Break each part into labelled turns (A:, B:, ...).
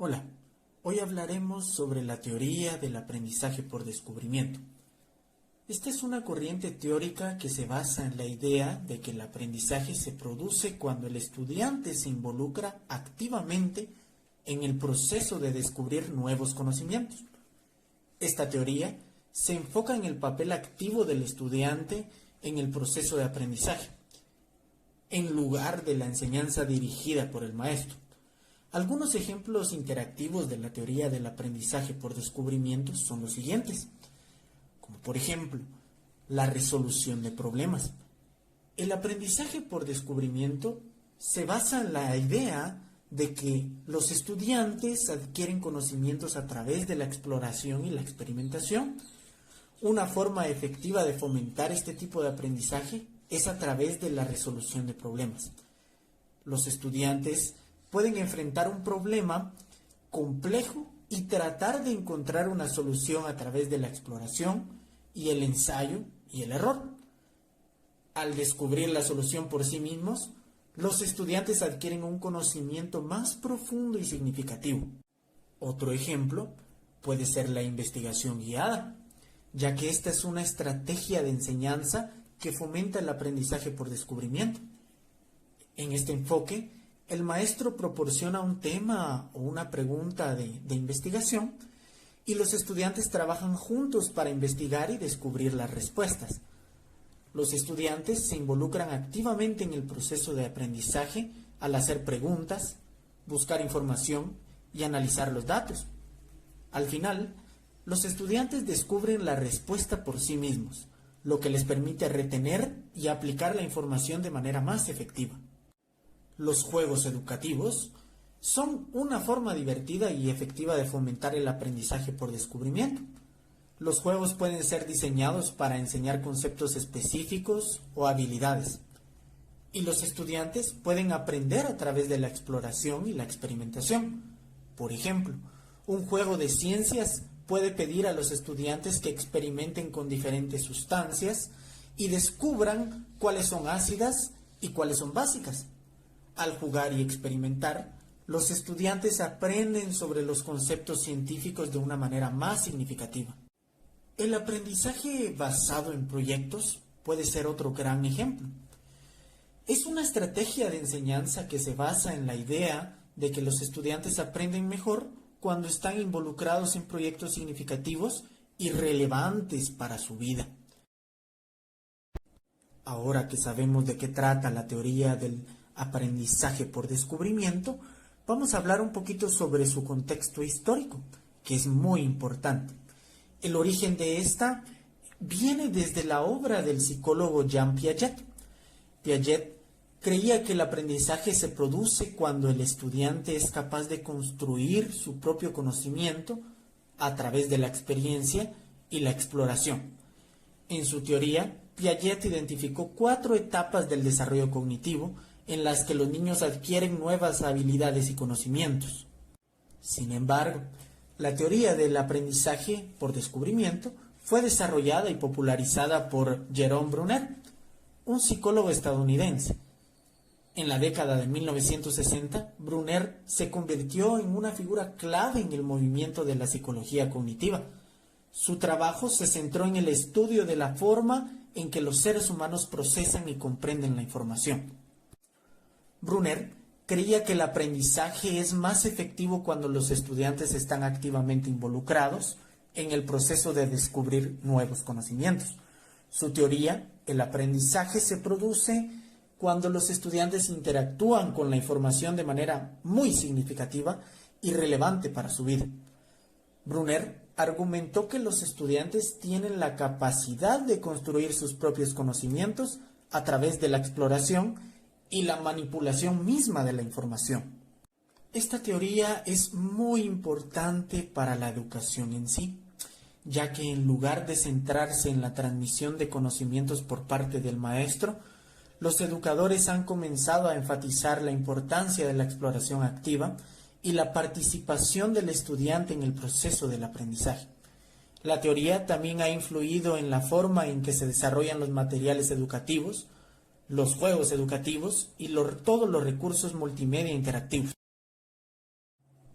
A: Hola, hoy hablaremos sobre la teoría del aprendizaje por descubrimiento. Esta es una corriente teórica que se basa en la idea de que el aprendizaje se produce cuando el estudiante se involucra activamente en el proceso de descubrir nuevos conocimientos. Esta teoría se enfoca en el papel activo del estudiante en el proceso de aprendizaje, en lugar de la enseñanza dirigida por el maestro. Algunos ejemplos interactivos de la teoría del aprendizaje por descubrimiento son los siguientes, como por ejemplo, la resolución de problemas. El aprendizaje por descubrimiento se basa en la idea de que los estudiantes adquieren conocimientos a través de la exploración y la experimentación. Una forma efectiva de fomentar este tipo de aprendizaje es a través de la resolución de problemas. Los estudiantes pueden enfrentar un problema complejo y tratar de encontrar una solución a través de la exploración y el ensayo y el error. Al descubrir la solución por sí mismos, los estudiantes adquieren un conocimiento más profundo y significativo. Otro ejemplo puede ser la investigación guiada, ya que esta es una estrategia de enseñanza que fomenta el aprendizaje por descubrimiento. En este enfoque, el maestro proporciona un tema o una pregunta de investigación y los estudiantes trabajan juntos para investigar y descubrir las respuestas. Los estudiantes se involucran activamente en el proceso de aprendizaje al hacer preguntas, buscar información y analizar los datos. Al final, los estudiantes descubren la respuesta por sí mismos, lo que les permite retener y aplicar la información de manera más efectiva. Los juegos educativos son una forma divertida y efectiva de fomentar el aprendizaje por descubrimiento. Los juegos pueden ser diseñados para enseñar conceptos específicos o habilidades, y los estudiantes pueden aprender a través de la exploración y la experimentación. Por ejemplo, un juego de ciencias puede pedir a los estudiantes que experimenten con diferentes sustancias y descubran cuáles son ácidas y cuáles son básicas. Al jugar y experimentar, los estudiantes aprenden sobre los conceptos científicos de una manera más significativa. El aprendizaje basado en proyectos puede ser otro gran ejemplo. Es una estrategia de enseñanza que se basa en la idea de que los estudiantes aprenden mejor cuando están involucrados en proyectos significativos y relevantes para su vida. Ahora que sabemos de qué trata la teoría del aprendizaje por descubrimiento, vamos a hablar un poquito sobre su contexto histórico, que es muy importante. El origen de esta viene desde la obra del psicólogo Jean Piaget. Piaget creía que el aprendizaje se produce cuando el estudiante es capaz de construir su propio conocimiento a través de la experiencia y la exploración. En su teoría, Piaget identificó 4 etapas del desarrollo cognitivo en las que los niños adquieren nuevas habilidades y conocimientos. Sin embargo, la teoría del aprendizaje por descubrimiento fue desarrollada y popularizada por Jerome Bruner, un psicólogo estadounidense. En la década de 1960, Bruner se convirtió en una figura clave en el movimiento de la psicología cognitiva. Su trabajo se centró en el estudio de la forma en que los seres humanos procesan y comprenden la información. Bruner creía que el aprendizaje es más efectivo cuando los estudiantes están activamente involucrados en el proceso de descubrir nuevos conocimientos. Su teoría, el aprendizaje se produce cuando los estudiantes interactúan con la información de manera muy significativa y relevante para su vida. Bruner argumentó que los estudiantes tienen la capacidad de construir sus propios conocimientos a través de la exploración y la manipulación misma de la información. Esta teoría es muy importante para la educación en sí, ya que en lugar de centrarse en la transmisión de conocimientos por parte del maestro, los educadores han comenzado a enfatizar la importancia de la exploración activa y la participación del estudiante en el proceso del aprendizaje. La teoría también ha influido en la forma en que se desarrollan los materiales educativos, los juegos educativos y todos los recursos multimedia interactivos.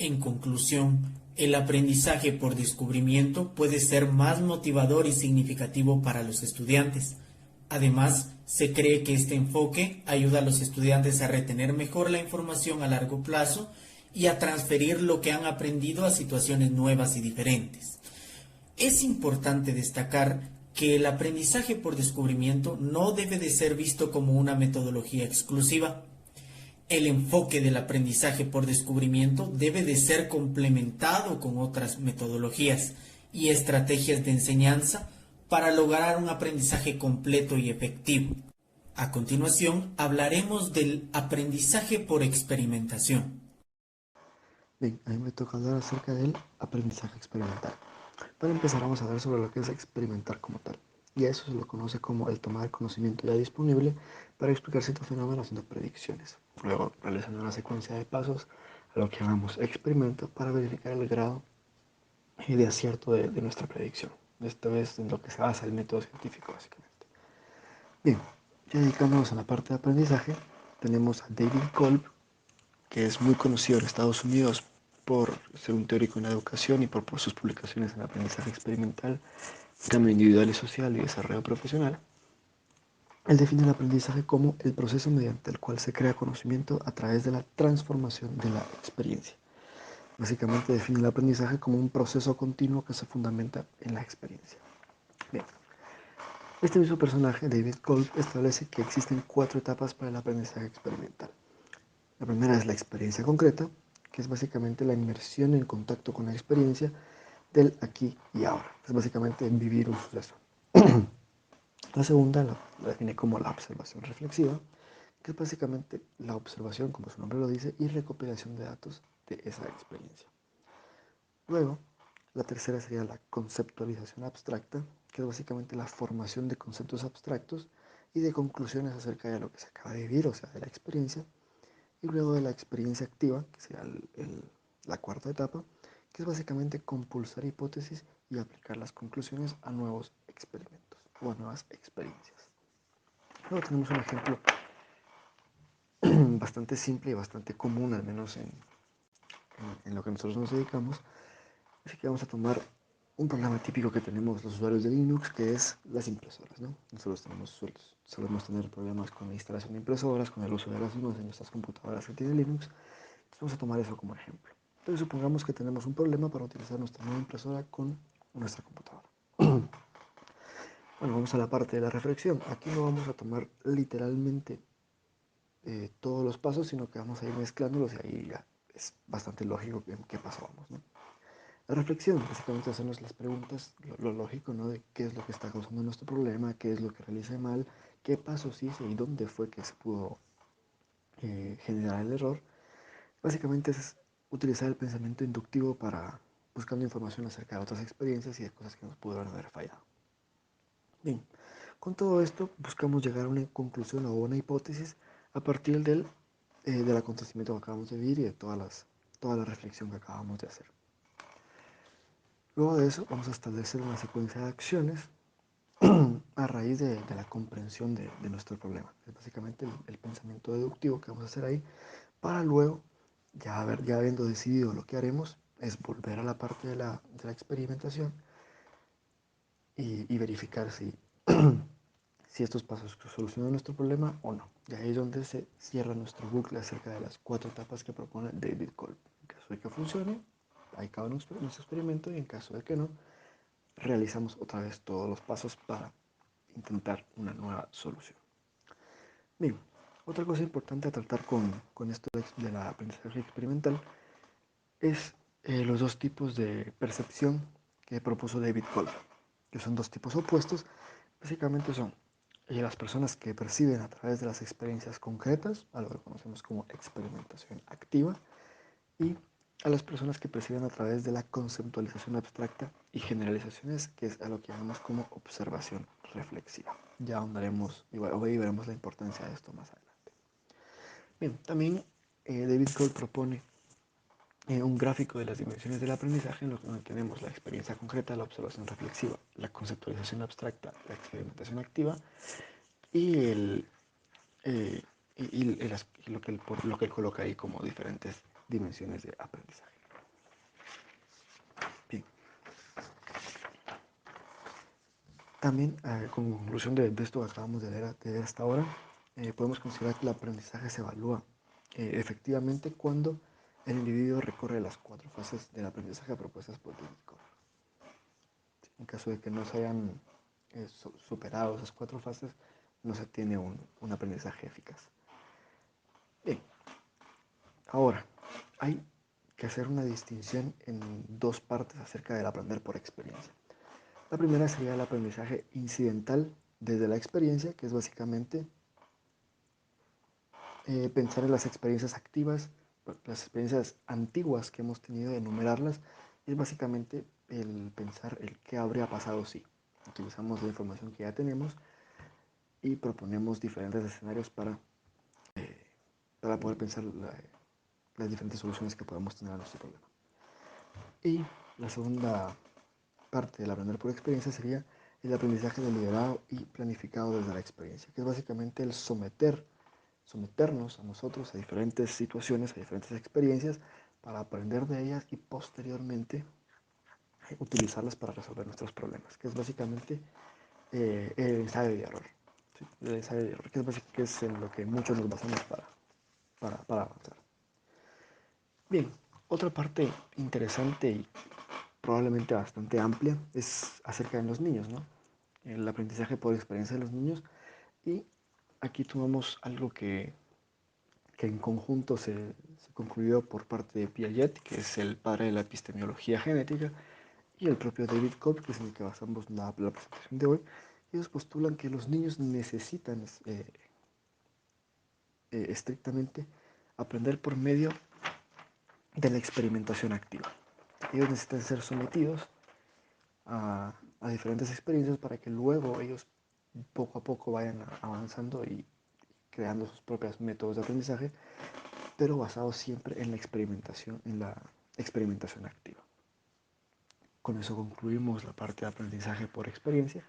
A: En conclusión, el aprendizaje por descubrimiento puede ser más motivador y significativo para los estudiantes. Además, se cree que este enfoque ayuda a los estudiantes a retener mejor la información a largo plazo y a transferir lo que han aprendido a situaciones nuevas y diferentes. Es importante destacar que el aprendizaje por descubrimiento no debe de ser visto como una metodología exclusiva. El enfoque del aprendizaje por descubrimiento debe de ser complementado con otras metodologías y estrategias de enseñanza para lograr un aprendizaje completo y efectivo. A continuación, hablaremos del aprendizaje por experimentación.
B: Bien, a mí me toca hablar acerca del aprendizaje experimental. Para empezar, vamos a hablar sobre lo que es experimentar como tal. Y a eso se lo conoce como el tomar el conocimiento ya disponible para explicar ciertos fenómenos haciendo predicciones. Luego, realizando una secuencia de pasos a lo que llamamos experimento para verificar el grado de acierto de nuestra predicción. Esto es en lo que se basa el método científico, básicamente. Bien, ya dedicándonos a la parte de aprendizaje, tenemos a David Kolb, que es muy conocido en Estados Unidos por ser un teórico en la educación y por sus publicaciones en aprendizaje experimental, cambio individual y social y desarrollo profesional. Él define el aprendizaje como el proceso mediante el cual se crea conocimiento a través de la transformación de la experiencia. Básicamente define el aprendizaje como un proceso continuo que se fundamenta en la experiencia. Bien. Este mismo personaje, David Kolb, establece que existen 4 etapas para el aprendizaje experimental. La primera es la experiencia concreta, que es básicamente la inmersión en contacto con la experiencia del aquí y ahora. Es básicamente vivir un suceso. La segunda la define como la observación reflexiva, que es básicamente la observación, como su nombre lo dice, y recopilación de datos de esa experiencia. Luego, la tercera sería la conceptualización abstracta, que es básicamente la formación de conceptos abstractos y de conclusiones acerca de lo que se acaba de vivir, o sea, de la experiencia. Y luego de la experiencia activa, que sería la cuarta etapa, que es básicamente compulsar hipótesis y aplicar las conclusiones a nuevos experimentos o a nuevas experiencias. Luego tenemos un ejemplo bastante simple y bastante común, al menos en lo que nosotros nos dedicamos. Así que vamos a tomar un problema típico que tenemos los usuarios de Linux, que es las impresoras, ¿no? Nosotros solemos tener problemas con la instalación de impresoras, con el uso de las mismas en nuestras computadoras que tiene Linux. Entonces vamos a tomar eso como ejemplo. Entonces supongamos que tenemos un problema para utilizar nuestra nueva impresora con nuestra computadora. Bueno, vamos a la parte de la reflexión. Aquí no vamos a tomar literalmente todos los pasos, sino que vamos a ir mezclándolos y ahí ya es bastante lógico qué paso vamos, ¿no? La reflexión, básicamente hacernos las preguntas, lo lógico, ¿no? De qué es lo que está causando nuestro problema, qué es lo que realicé mal, qué pasos hice y dónde fue que se pudo generar el error. Básicamente es utilizar el pensamiento inductivo para buscando información acerca de otras experiencias y de cosas que nos pudieron haber fallado. Bien, con todo esto buscamos llegar a una conclusión o una hipótesis a partir del acontecimiento que acabamos de vivir y de toda la reflexión que acabamos de hacer. Luego de eso vamos a establecer una secuencia de acciones a raíz de la comprensión de nuestro problema. Es básicamente el pensamiento deductivo que vamos a hacer ahí para luego, ya habiendo decidido lo que haremos, es volver a la parte de la experimentación y verificar si estos pasos solucionan nuestro problema o no. Y ahí es donde se cierra nuestro bucle acerca de las 4 etapas que propone David Kolb. En caso de que funcione, ahí acaba nuestro experimento y en caso de que no, realizamos otra vez todos los pasos para intentar una nueva solución. Bien, otra cosa importante a tratar con esto de la aprendizaje experimental es los 2 tipos de percepción que propuso David Kolb, que son 2 tipos opuestos. Básicamente son las personas que perciben a través de las experiencias concretas, a lo que conocemos como experimentación activa, y a las personas que perciben a través de la conceptualización abstracta y generalizaciones, que es a lo que llamamos como observación reflexiva. Ya ahondaremos y hoy veremos la importancia de esto más adelante. Bien, también David Kolb propone un gráfico de las dimensiones del aprendizaje en lo que tenemos la experiencia concreta, la observación reflexiva, la conceptualización abstracta, la experimentación activa y, lo que él coloca ahí como diferentes dimensiones de aprendizaje. También, como conclusión de esto que acabamos de ver hasta ahora, podemos considerar que el aprendizaje se evalúa efectivamente cuando el individuo recorre las 4 fases del aprendizaje propuestas por David Cobb. En caso de que no se hayan superado esas 4 fases, no se tiene un aprendizaje eficaz. Bien, ahora hay que hacer una distinción en 2 partes acerca del aprender por experiencia. La primera sería el aprendizaje incidental desde la experiencia, que es básicamente pensar en las experiencias activas, las experiencias antiguas que hemos tenido, enumerarlas, y es básicamente el pensar el qué habría pasado si utilizamos la información que ya tenemos y proponemos diferentes escenarios para poder pensar las diferentes soluciones que podemos tener a nuestro problema. Y la segunda parte del aprender por experiencia sería el aprendizaje deliberado y planificado desde la experiencia, que es básicamente el someternos a nosotros a diferentes situaciones, a diferentes experiencias, para aprender de ellas y posteriormente utilizarlas para resolver nuestros problemas, que es básicamente el ensayo y error. ¿Sí? El ensayo y error, que es en lo que muchos nos basamos para avanzar. Bien, otra parte interesante y probablemente bastante amplia es acerca de los niños, ¿no? El aprendizaje por experiencia de los niños. Y aquí tomamos algo que en conjunto se concluyó por parte de Piaget, que es el padre de la epistemología genética, y el propio David Cobb, que es en el que basamos la presentación de hoy. Ellos postulan que los niños necesitan estrictamente aprender por medio de la experimentación activa. Ellos necesitan ser sometidos a diferentes experiencias para que luego ellos poco a poco vayan avanzando y creando sus propios métodos de aprendizaje, pero basados siempre en la experimentación activa. Con eso concluimos la parte de aprendizaje por experiencia